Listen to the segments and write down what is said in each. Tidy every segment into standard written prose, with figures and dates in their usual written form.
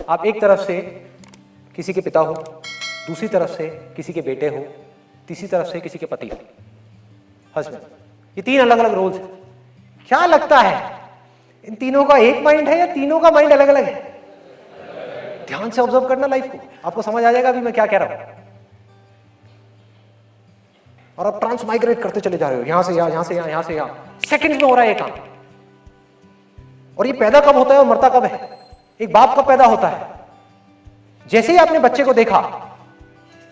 आप एक तरफ से किसी के पिता हो, दूसरी तरफ से किसी के बेटे हो, तीसरी तरफ से किसी के पति हो, हस्बैंड। ये तीन अलग अलग रोल्स हैं। क्या लगता है इन तीनों का एक माइंड है या तीनों का माइंड अलग अलग है? ध्यान से ऑब्जर्व करना लाइफ को, आपको समझ आ जाएगा अभी मैं क्या कह रहा हूं। और आप ट्रांस माइग्रेट करते चले जा रहे हो, यहां से यहां, यहां से यहां, यहां से यहां, सेकंड में हो रहा है ये काम। और ये पैदा कब होता है और मरता कब है? एक बाप कब पैदा होता है? जैसे ही आपने बच्चे को देखा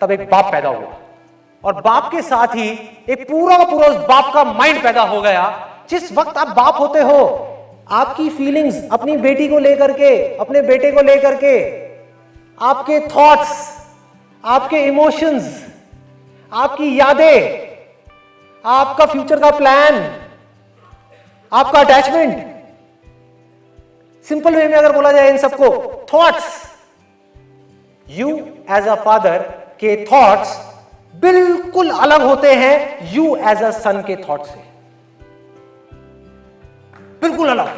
तब एक बाप पैदा हुआ, और बाप के साथ ही एक पूरा का पूरा उस बाप का माइंड पैदा हो गया। जिस वक्त आप बाप होते हो, आपकी फीलिंग्स अपनी बेटी को लेकर के, अपने बेटे को लेकर के, आपके थॉट्स, आपके इमोशंस, आपकी यादें, आपका फ्यूचर का प्लान, आपका अटैचमेंट, सिंपल वे में अगर बोला जाए इन सबको, thoughts, you as a father के थॉट्स बिल्कुल अलग होते हैं यू एज अ सन के थॉट से, बिल्कुल अलग।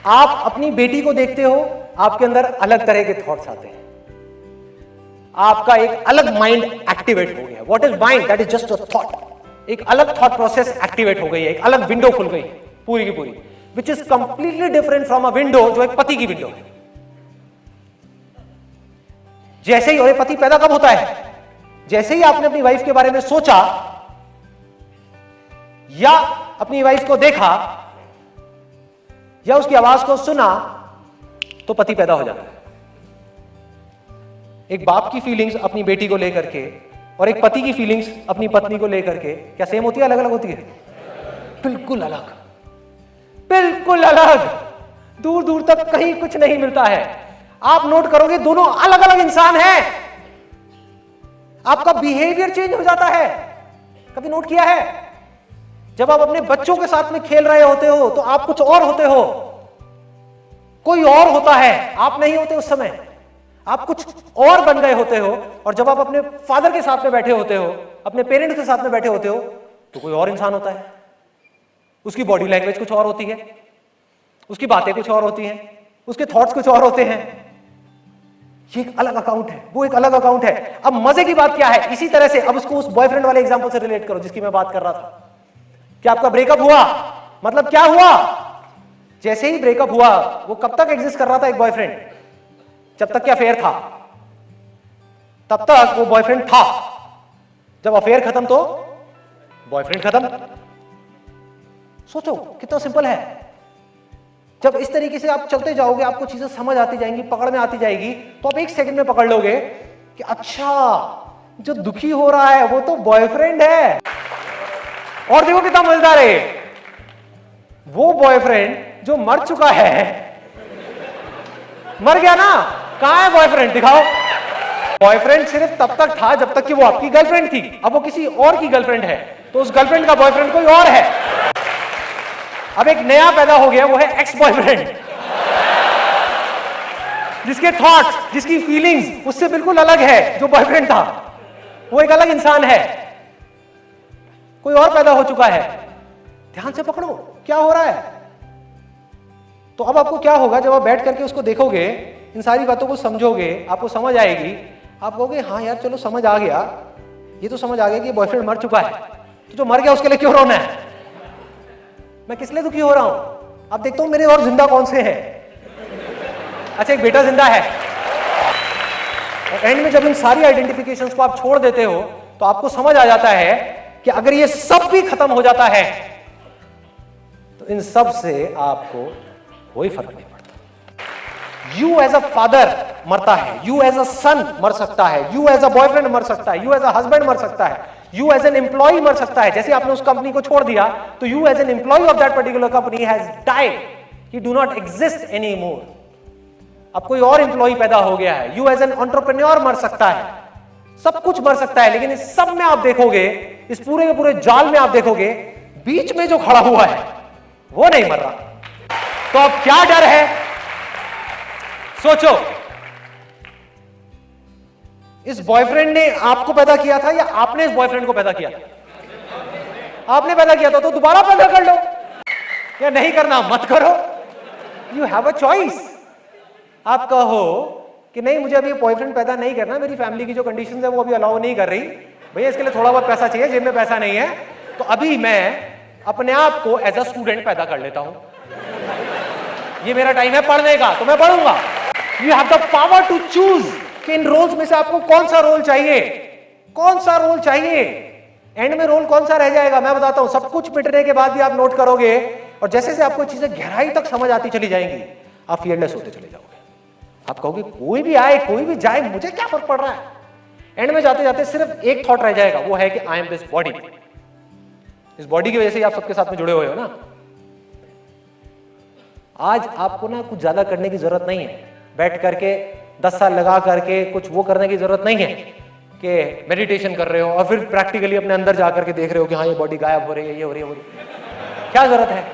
आप अपनी बेटी को देखते हो, आपके अंदर अलग तरह के थॉट्स आते हैं, आपका एक अलग माइंड एक्टिवेट हो गया। What is mind? That is just a thought. एक अलग थॉट प्रोसेस एक्टिवेट हो गई है, एक अलग विंडो खुल गई पूरी की पूरी, which is completely different from a window जो एक पति की विंडो है। जैसे ही, और एक पति पैदा कब होता है? जैसे ही आपने अपनी वाइफ के बारे में सोचा या अपनी वाइफ को देखा या उसकी आवाज को सुना तो पति पैदा हो जाता है। एक बाप की फीलिंग्स अपनी बेटी को लेकर के और एक पति की फीलिंग्स अपनी पत्नी को लेकर के क्या सेम होती है, अलग अलग होती है? बिल्कुल अलग, बिल्कुल अलग, दूर दूर तक कहीं कुछ नहीं मिलता है। आप नोट करोगे दोनों अलग अलग इंसान हैं, आपका बिहेवियर चेंज हो जाता है। कभी नोट किया है? जब आप अपने बच्चों के साथ में खेल रहे होते हो तो आप कुछ और होते हो, कोई और होता है, आप नहीं होते उस समय, आप कुछ और बन गए होते हो। और जब आप अपने फादर के साथ में बैठे होते हो, अपने पेरेंट्स के साथ में बैठे होते हो, तो कोई और इंसान होता है, उसकी बॉडी लैंग्वेज कुछ और होती है, उसकी बातें कुछ और होती हैं, उसके थॉट्स कुछ और होते हैं। ये एक अलग अकाउंट है, वो एक अलग अकाउंट है। अब मजे की बात क्या है, इसी तरह से अब उसको उस बॉयफ्रेंड वाले एग्जांपल से रिलेट करो जिसकी मैं बात कर रहा था कि आपका ब्रेकअप हुआ, मतलब क्या हुआ? जैसे ही ब्रेकअप हुआ, वो कब तक एग्जिस्ट कर रहा था एक बॉयफ्रेंड? जब तक कि अफेयर था तब तक वो बॉयफ्रेंड था, जब अफेयर खत्म तो बॉयफ्रेंड खत्म। सोचो कितना सिंपल है। जब इस तरीके से आप चलते जाओगे, आपको चीजें समझ आती जाएंगी, पकड़ में आती जाएगी, तो आप एक सेकंड में पकड़ लोगे कि अच्छा, जो दुखी हो रहा है वो तो बॉयफ्रेंड है। और देखो कितना मजेदार है, वो बॉयफ्रेंड जो मर चुका है, मर गया ना, कहां है बॉयफ्रेंड? दिखाओ। बॉयफ्रेंड सिर्फ तब तक था जब तक कि वो आपकी गर्लफ्रेंड थी, अब वो किसी और की गर्लफ्रेंड है, तो उस गर्लफ्रेंड का बॉयफ्रेंड कोई और है। अब एक नया पैदा हो गया, वो है एक्स बॉयफ्रेंड, जिसके थॉट्स, जिसकी फीलिंग्स उससे बिल्कुल अलग है जो बॉयफ्रेंड था। वो एक अलग इंसान है, कोई और पैदा हो चुका है। ध्यान से पकड़ो क्या हो रहा है। तो अब आपको क्या होगा, जब आप बैठ करके उसको देखोगे, इन सारी बातों को समझोगे, आपको समझ आएगी, आप कहोगे हाँ यार चलो समझ आ गया, ये तो समझ आ गया कि बॉयफ्रेंड मर चुका है, तो जो मर गया उसके लिए क्यों रोना है? मैं किस लिए दुखी हो रहा हूं? अब देखता हूं मेरे और जिंदा कौन से हैं। अच्छा, एक बेटा जिंदा है। और एंड में जब इन सारी आइडेंटिफिकेशंस को आप छोड़ देते हो तो आपको समझ आ जाता है कि अगर ये सब भी खत्म हो जाता है तो इन सब से आपको कोई फर्क नहीं पड़ता। यू एज अ फादर मरता है, यू एज अ सन मर सकता है, यू एज अ बॉयफ्रेंड मर सकता है, यू एज अ हस्बैंड मर सकता है, यू एज एन एम्प्लॉय मर सकता है। जैसे आपने उस कंपनी को छोड़ दिया तो you as an employee of that particular company has died, you do not exist any more. अब कोई और एम्प्लॉय पैदा हो गया है। यू एज एन एंटरप्रेन्योर मर सकता है, सब कुछ मर सकता है, लेकिन इस सब में आप देखोगे, इस पूरे के पूरे जाल में आप देखोगे, बीच में जो खड़ा हुआ है वो नहीं मर रहा। तो अब क्या डर है? सोचो, इस बॉयफ्रेंड ने आपको पैदा किया था या आपने इस बॉयफ्रेंड को पैदा किया? आपने पैदा किया था, तो दोबारा पैदा कर लो। या नहीं करना मत करो, यू हैव अ चॉइस। आप कहो कि नहीं मुझे अभी बॉयफ्रेंड पैदा नहीं करना, मेरी फैमिली की जो कंडीशंस है वो अभी अलाउ नहीं कर रही, भैया इसके लिए थोड़ा बहुत पैसा चाहिए, जेब में पैसा नहीं है, तो अभी मैं अपने आप को एज अ स्टूडेंट पैदा कर लेता हूं, ये मेरा टाइम है पढ़ने का, तो मैं पढ़ूंगा। You have the power to choose कि इन रोल्स में से आपको कौन सा रोल चाहिए, कौन सा रोल चाहिए। एंड में रोल कौन सा रह जाएगा मैं बताता हूं, सब कुछ मिटने के बाद भी आप नोट करोगे और जैसे जैसे आपको चीजें गहराई तक समझ आती चली जाएंगी, आप फियरलेस होते चले जाओगे। आप कहोगे कोई भी आए कोई भी जाए मुझे क्या फर्क पड़ रहा है। एंड में जाते जाते सिर्फ एक थॉट रह जाएगा, वो है कि आई एम दिस बॉडी। इस बॉडी की वजह से आप सबके साथ में जुड़े हुए हो ना। आज आपको ना कुछ ज्यादा करने की जरूरत नहीं है, बैठ करके 10 साल लगा करके कुछ वो करने की जरूरत नहीं है कि मेडिटेशन कर रहे हो और फिर प्रैक्टिकली अपने अंदर जाकर के देख रहे हो कि हाँ ये बॉडी गायब हो रही है, ये हो रही है, वो क्या जरूरत है।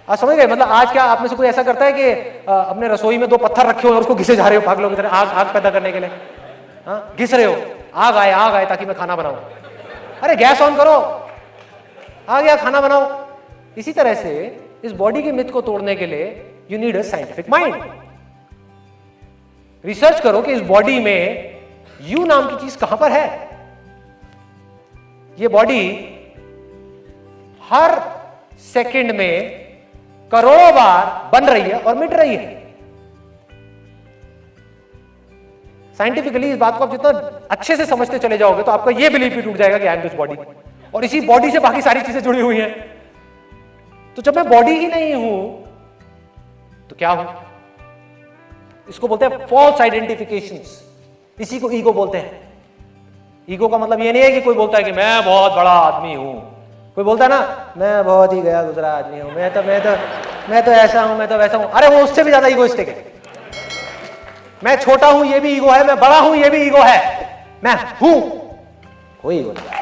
आप समझ गए? मतलब आज क्या आप में से कोई ऐसा करता है कि अपने रसोई में 2 पत्थर रखे हो और उसको घिसे जा रहे हो पागलों की तरह, आग पैदा करने के लिए, हाँ घिस रहे हो, आग आए ताकि मैं खाना बनाऊं। अरे गैस ऑन करो, आ गया खाना बनाओ। इसी तरह से इस बॉडी के मिथ को तोड़ने के लिए you need a scientific mind. Research करो कि इस बॉडी में यू नाम की चीज कहां पर है। ये बॉडी हर सेकंड में करोड़ों बार बन रही है और मिट रही है। साइंटिफिकली इस बात को आप जितना अच्छे से समझते चले जाओगे तो आपका यह बिलीफ भी टूट जाएगा कि आई एम दिस बॉडी, और इसी बॉडी से बाकी सारी चीजें जुड़ी हुई हैं। तो जब मैं बॉडी ही नहीं हूं तो क्या हूं? इसको बोलते हैं फॉल्स आइडेंटिफिकेशंस। इसी को ईगो बोलते हैं। ईगो का मतलब ये नहीं है कि कोई बोलता है कि मैं बहुत बड़ा आदमी हूं, कोई बोलता है ना मैं बहुत ही गया गुजरा आदमी हूं, मैं तो ऐसा हूं, मैं तो वैसा हूं। अरे वो उससे भी ज्यादा ईगोइस्टिक है। मैं छोटा हूं ये भी ईगो है, मैं बड़ा हूं ये भी ईगो है, मैं हूं कोई ईगो नहीं।